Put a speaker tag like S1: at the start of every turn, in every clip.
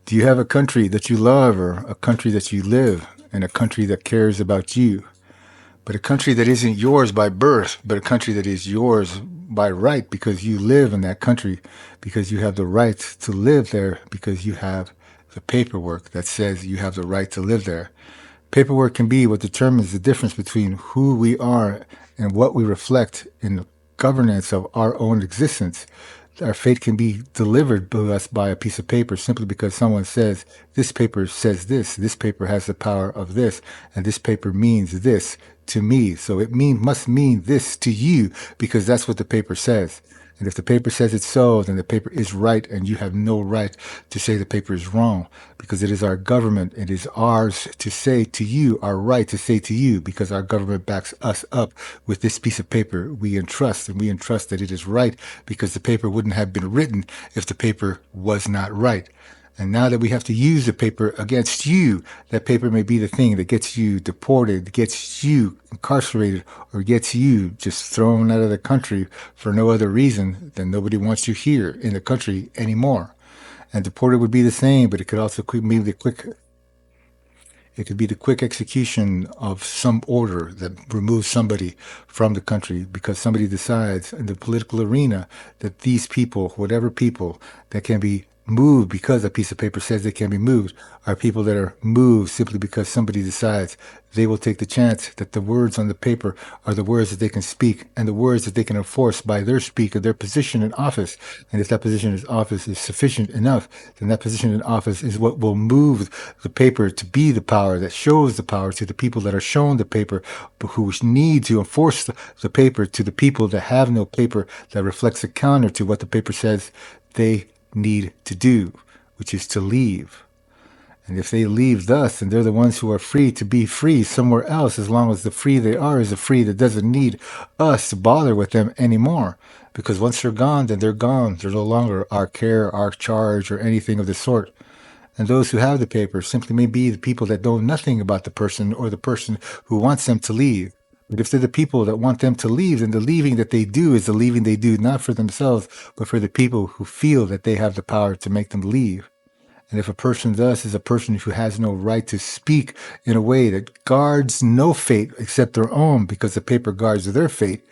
S1: Do you have a country that you love or a country that you live and a country that cares about you? But a country that isn't yours by birth, but a country that is yours by right because you live in that country, because you have the right to live there, because you have the paperwork that says you have the right to live there. Paperwork can be what determines the difference between who we are and what we reflect in the governance of our own existence. Our fate can be delivered to us by a piece of paper simply because someone says, this paper says this paper has the power of this, and this paper means this to me. So it must mean this to you because that's what the paper says. And if the paper says it's so, then the paper is right, and you have no right to say the paper is wrong because it is our government. It is ours to say to you, our right to say to you, because our government backs us up with this piece of paper we entrust, and we entrust that it is right because the paper wouldn't have been written if the paper was not right. And now that we have to use the paper against you, that paper may be the thing that gets you deported, gets you incarcerated, or gets you just thrown out of the country for no other reason than nobody wants you here in the country anymore. And deported would be the same, but it could also be the quick it could be the quick execution of some order that removes somebody from the country because somebody decides in the political arena that these people, whatever people that can be moved because a piece of paper says they can be moved, are people that are moved simply because somebody decides they will take the chance that the words on the paper are the words that they can speak and the words that they can enforce by their speak or their position in office. And if that position in office is sufficient enough, then that position in office is what will move the paper to be the power that shows the power to the people that are shown the paper, but who need to enforce the paper to the people that have no paper that reflects a counter to what the paper says they need to do, which is to leave. And if they leave thus, then they're the ones who are free to be free somewhere else, as long as the free they are is a free that doesn't need us to bother with them anymore. Because once they're gone, then they're gone. They're no longer our care, our charge, or anything of the sort. And those who have the paper simply may be the people that know nothing about the person or the person who wants them to leave. But if they're the people that want them to leave, then the leaving that they do is the leaving they do not for themselves, but for the people who feel that they have the power to make them leave. And if a person thus is a person who has no right to speak in a way that guards no fate except their own because the paper guards their fate,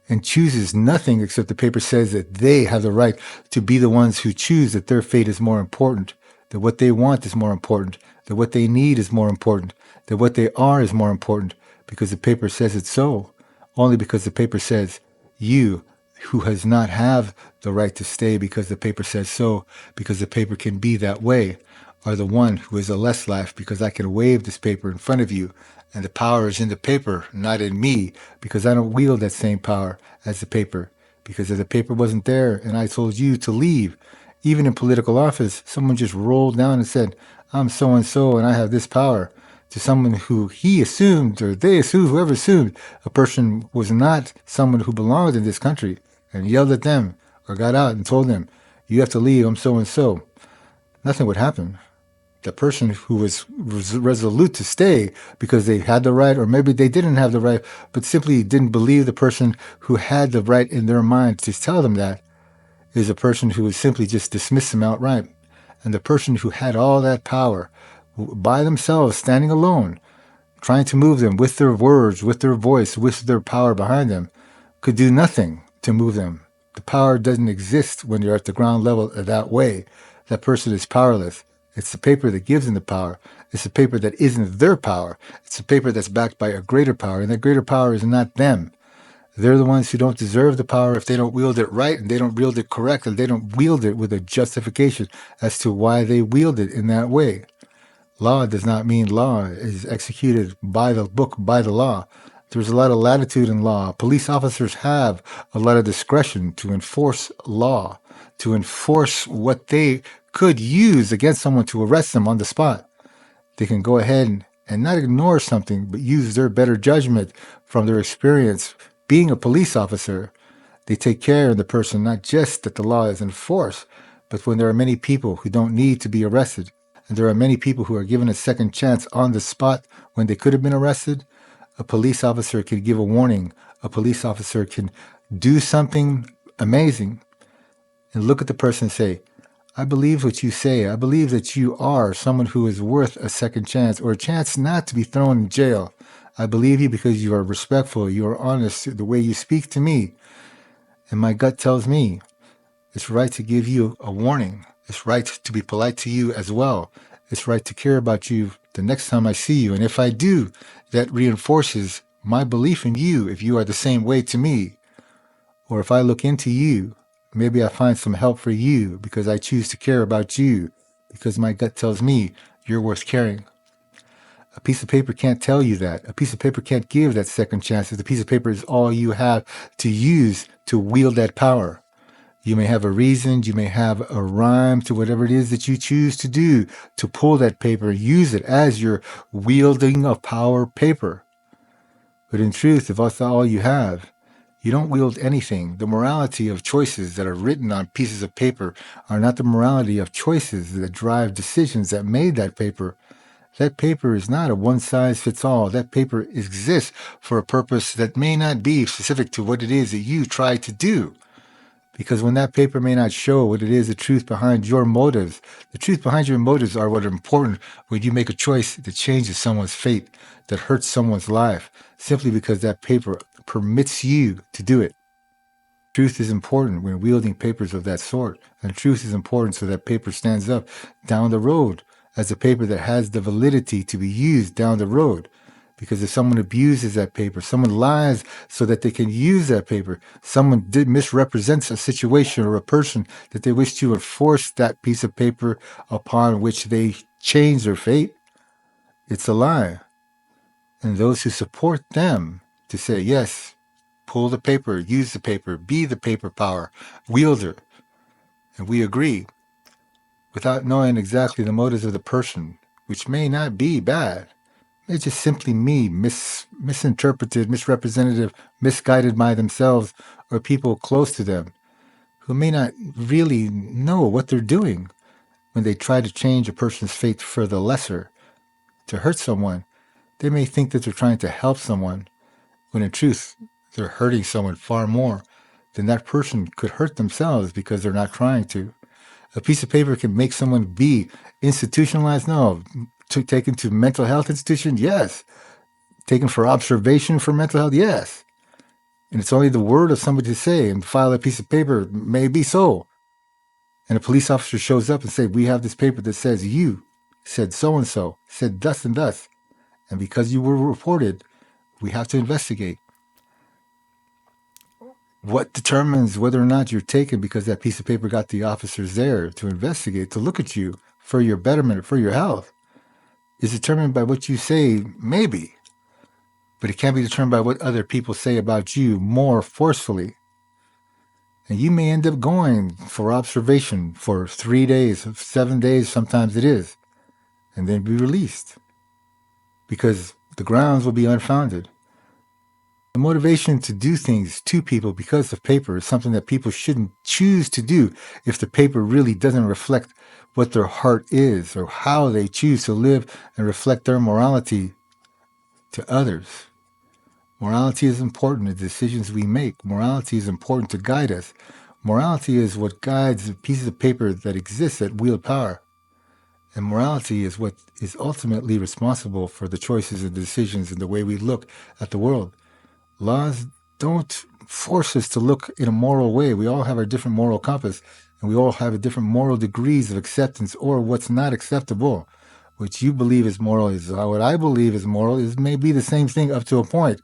S1: and chooses nothing except the paper says that they have the right to be the ones who choose that their fate is more important, that what they want is more important, that what they need is more important, that what they are is more important, because the paper says it so, only because the paper says you who has not have the right to stay because the paper says so, because the paper can be that way, are the one who is a less life because I can wave this paper in front of you, and the power is in the paper, not in me, because I don't wield that same power as the paper. Because if the paper wasn't there and I told you to leave, even in political office, someone just rolled down and said, I'm so-and-so and I have this power, to someone who he assumed, or they assumed, whoever assumed, a person was not someone who belonged in this country, and yelled at them, or got out and told them, you have to leave, I'm so-and-so, nothing would happen. The person who was resolute to stay because they had the right, or maybe they didn't have the right, but simply didn't believe the person who had the right in their mind to tell them that, is a person who would simply just dismiss them outright. And the person who had all that power by themselves, standing alone, trying to move them with their words, with their voice, with their power behind them, could do nothing to move them. The power doesn't exist when you're at the ground level that way. That person is powerless. It's the paper that gives them the power. It's the paper that isn't their power. It's the paper that's backed by a greater power, and that greater power is not them. They're the ones who don't deserve the power if they don't wield it right, and they don't wield it correct, and they don't wield it with a justification as to why they wield it in that way. Law does not mean law is executed by the book, by the law. There's a lot of latitude in law. Police officers have a lot of discretion to enforce law, to enforce what they could use against someone to arrest them on the spot. They can go ahead and not ignore something, but use their better judgment from their experience being a police officer. They take care of the person, not just that the law is enforced, but when there are many people who don't need to be arrested, and there are many people who are given a second chance on the spot when they could have been arrested, a police officer can give a warning. A police officer can do something amazing and look at the person and say, I believe what you say. I believe that you are someone who is worth a second chance or a chance not to be thrown in jail. I believe you because you are respectful, you are honest, the way you speak to me. And my gut tells me it's right to give you a warning. It's right to be polite to you as well. It's right to care about you the next time I see you. And if I do, that reinforces my belief in you if you are the same way to me. Or if I look into you, maybe I find some help for you because I choose to care about you because my gut tells me you're worth caring. A piece of paper can't tell you that. A piece of paper can't give that second chance. The piece of paper is all you have to use to wield that power. You may have a reason, you may have a rhyme to whatever it is that you choose to do to pull that paper, use it as your wielding of power paper. But in truth, if that's all you have, you don't wield anything. The morality of choices that are written on pieces of paper are not the morality of choices that drive decisions that made that paper. That paper is not a one-size-fits-all. That paper exists for a purpose that may not be specific to what it is that you try to do. Because when that paper may not show what it is, the truth behind your motives, the truth behind your motives are what are important when you make a choice that changes someone's fate, that hurts someone's life, simply because that paper permits you to do it. Truth is important when wielding papers of that sort, and truth is important so that paper stands up down the road as a paper that has the validity to be used down the road. Because if someone abuses that paper, someone lies so that they can use that paper, someone misrepresents a situation or a person that they wish to enforce that piece of paper upon which they change their fate, it's a lie. And those who support them to say, yes, pull the paper, use the paper, be the paper power wielder, and we agree, without knowing exactly the motives of the person, which may not be bad. It's just simply me, misinterpreted, misrepresentative, misguided by themselves or people close to them who may not really know what they're doing when they try to change a person's fate for the lesser, to hurt someone. They may think that they're trying to help someone, when in truth, they're hurting someone far more than that person could hurt themselves because they're not trying to. A piece of paper can make someone be institutionalized? No. Taken to mental health institution? Yes. Taken for observation for mental health? Yes. And it's only the word of somebody to say and file a piece of paper, may be so. And a police officer shows up and say, we have this paper that says you said so-and-so, said thus and thus. And because you were reported, we have to investigate. What determines whether or not you're taken because that piece of paper got the officers there to investigate, to look at you for your betterment, for your health, is determined by what you say, maybe. But it can't be determined by what other people say about you more forcefully. And you may end up going for observation for 3 days, 7 days, sometimes it is, and then be released because the grounds will be unfounded. The motivation to do things to people because of paper is something that people shouldn't choose to do if the paper really doesn't reflect what their heart is or how they choose to live and reflect their morality to others. Morality is important in the decisions we make. Morality is important to guide us. Morality is what guides the pieces of paper that exist that wield power. And morality is what is ultimately responsible for the choices and decisions and the way we look at the world. Laws don't force us to look in a moral way. We all have our different moral compass, and we all have a different moral degrees of acceptance or what's not acceptable. What you believe is moral is what I believe is moral is maybe the same thing up to a point.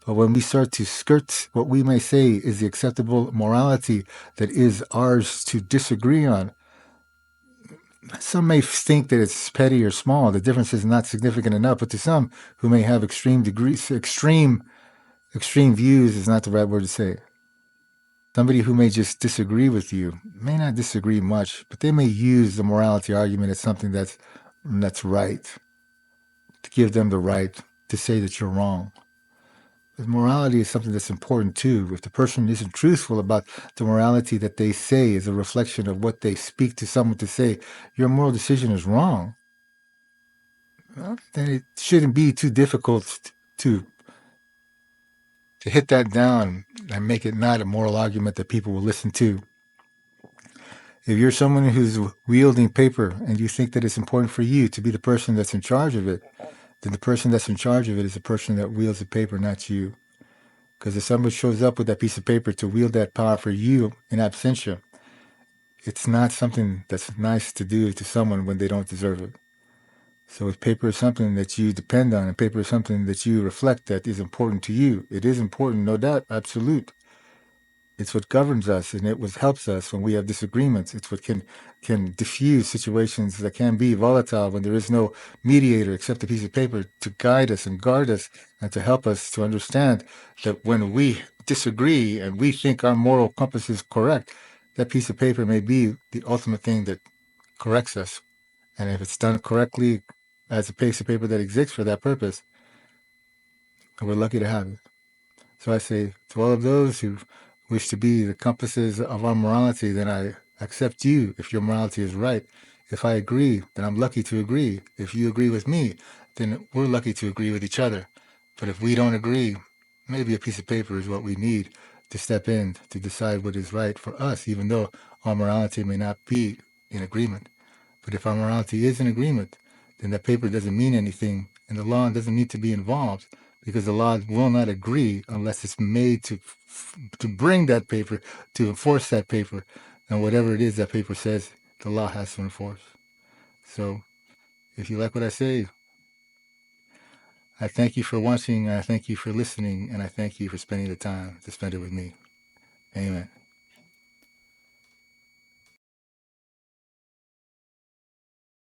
S1: But when we start to skirt what we may say is the acceptable morality that is ours to disagree on, some may think that it's petty or small. The difference is not significant enough. But to some who may have extreme degrees, extreme views is not the right word to say. Somebody who may just disagree with you may not disagree much, but they may use the morality argument as something that's right, to give them the right to say that you're wrong. But morality is something that's important too. If the person isn't truthful about the morality that they say is a reflection of what they speak to someone to say, your moral decision is wrong, well, then it shouldn't be too difficult to hit that down and make it not a moral argument that people will listen to. If you're someone who's wielding paper and you think that it's important for you to be the person that's in charge of it, then the person that's in charge of it is the person that wields the paper, not you. Because if somebody shows up with that piece of paper to wield that power for you in absentia, it's not something that's nice to do to someone when they don't deserve it. So if paper is something that you depend on, and paper is something that you reflect that is important to you, it is important, no doubt, absolute. It's what governs us, and it what helps us when we have disagreements. It's what can diffuse situations that can be volatile when there is no mediator except a piece of paper to guide us and guard us and to help us to understand that when we disagree and we think our moral compass is correct, that piece of paper may be the ultimate thing that corrects us. And if it's done correctly as a piece of paper that exists for that purpose, we're lucky to have it. So I say to all of those who wish to be the compasses of our morality, then I accept you if your morality is right. If I agree, then I'm lucky to agree. If you agree with me, then we're lucky to agree with each other. But if we don't agree, maybe a piece of paper is what we need to step in to decide what is right for us, even though our morality may not be in agreement. But if our morality is in agreement, then that paper doesn't mean anything, and the law doesn't need to be involved because the law will not agree unless it's made to bring that paper, to enforce that paper, and whatever it is that paper says, the law has to enforce. So, if you like what I say, I thank you for watching, I thank you for listening, and I thank you for spending the time to spend it with me. Amen.